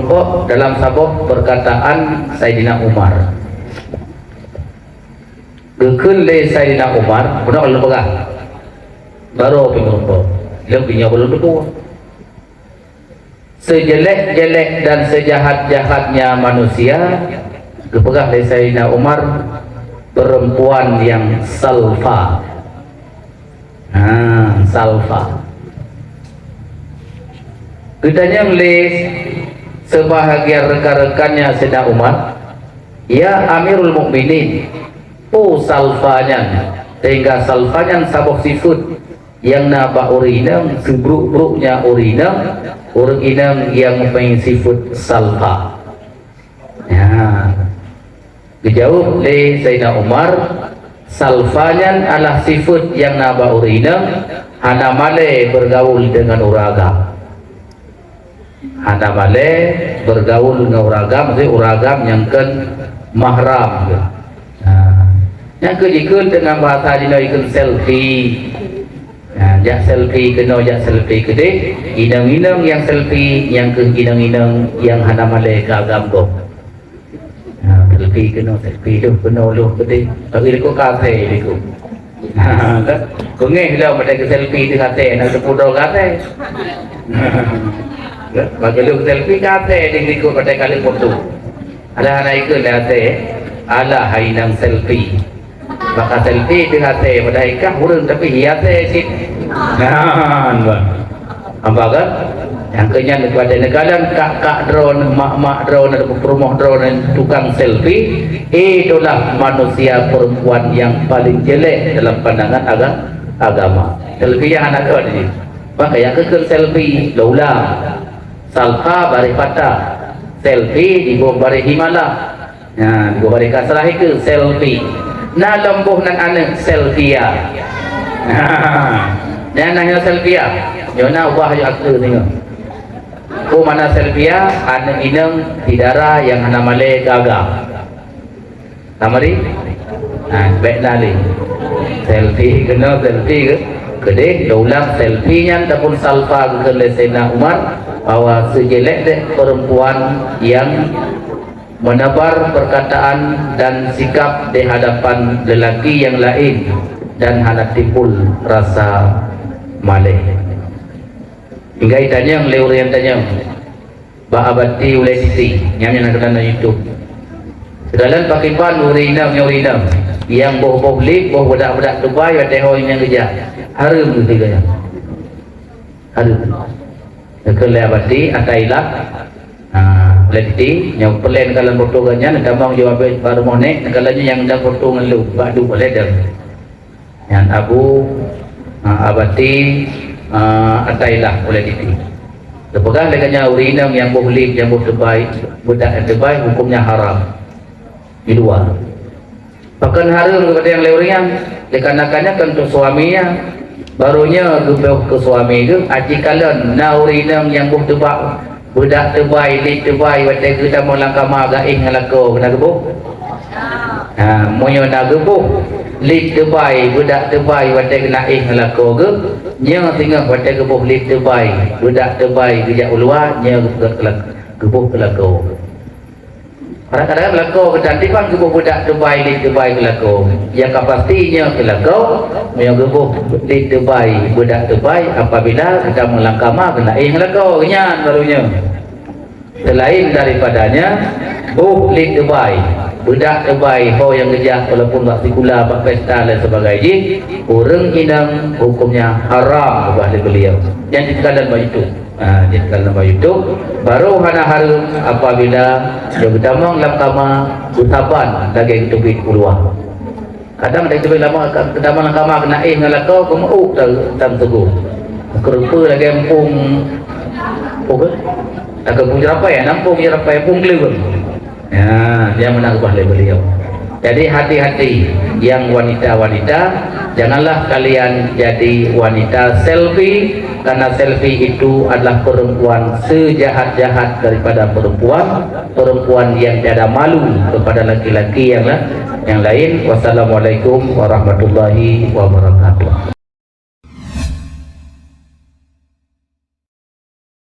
kelompok dalam sabab perkataan Sayyidina Umar. Gekul le Sayyidina Umar, benar kalau pegah. Baru pengelompok. Lebihnya belum berdua. Sejelek-jelek dan sejahat-jahatnya manusia, kepegah le Sayyidina Umar, perempuan yang salfa. Salfa. Kedanya oleh sebahagian rekan-rekannya Sayyidina Umar, ya Amirul Mukminin, salfanya, sehingga salfanya sabuk sifut yang naba urinang, sebruk-bruknya urinang, orang inang yang mempunyai sifut salfa. Dijawab oleh Sayyidina Umar, salfanya adalah sifut yang naba urinang, hana male bergaul dengan uragam. Hana male bergaul dengan uragam, maksudnya uragam yang kan mahram. Yang kedua dengan bahasa dina ikut selfie. Jak selfie kena jak selfie kedai. Inang-inang yang selfie, yang ke inang-inang yang hana male ke agam ko. Selfie kena selfie tu kena lu kedai. Tapi dia kata dia ko. Kau ngeh lah pada ke selfie tu kata nak sepuluh kata. Bagi lu selfie kata dia ko pada kali foto. Ada anak ikut kata ala hainang selfie. Maka selfie dengan teh pada ikan hurun tapi hias sih. Apa kan? Yang kenyang kepada negara kak drone, mak drone, ada perumah drone, tukang selfie. Itulah manusia perempuan yang paling jelek dalam pandangan agama. Selfie yang anak kau ni. Maka yang kekal selfie laulah salfa bari patah. Selfie di bawah bari himala. Di bawah bari kasrah ke selfie. Na lembuh nan anak selfia. Dan nanya selfia. Jona wah yo aku tengok. Ku mana selfia anak inang tidara yang hana male gaga. Tamari? Baik nali. Selfie kena selfie ke? Kedai daulang selfie nya ataupun salfa ke Sayyidina Umar bahwa sejelek dek perempuan yang menebar perkataan dan sikap di hadapan lelaki yang lain dan hendak timbul rasa malih. Hingga itanya lewur yang tanya bahabati oleh sisi yang nak kena YouTube. Sedalan pakai pan urinam yang boh blik boh budak-budak Dubai ada hoi yang kerja harum ketiganya. Harum. Kelewati atailah leti yang pelen kalau potongannya nak abang jawab baru monek kalanya yang dah potongan lu badu boleh dah yang abu abati atailah oleh titi lepas lekanya urinam yang boleh yang terbaik budak yang terbaik hukumnya haram di luar bahkan haram kepada yang lewrian dikarenakannya kan untuk suaminya barunya ke suami itu ajikalan na urinam yang terbaik budak terbaik, lit terbaik, waktu kita mau langkah maga ngalako kena gebuh. Moyo nak gebuh, lit terbaik, budak terbaik, waktu kena ngalako ge, nya tinggal waktu gebuh lit terbaik, budak terbaik kerja ulua, nya gebuh kelako. Kadang-kadang kelako kecantikan gebuh budak terbaik, lit terbaik kelako. Yang pastinya kelako, moyo gebuh lit terbaik, budak terbaik apabila kita melangkah maga kena ngalako, kenyan barunya. Selain daripadanya lit terbaik budak terbaik ho yang kerja walaupun waktu kula buat pesta dan sebagainya orang inang hukumnya haram kepada beliau yang dikatakan begitu dikatakan begitu baru hana harum apabila yang pertama langkama usapan daging tubik keluar kadang daging tubik lama kedama langkama kena ngalakau kemuk tam teguh kerupa lagi empung agak pun jerapai nampung jerapai pun kelewat dia menangkap oleh beliau. Jadi hati-hati yang wanita-wanita, janganlah kalian jadi wanita selfie karena selfie itu adalah perempuan sejahat-jahat daripada perempuan yang tiada malu kepada laki-laki yang lain. Wassalamualaikum warahmatullahi wabarakatuh.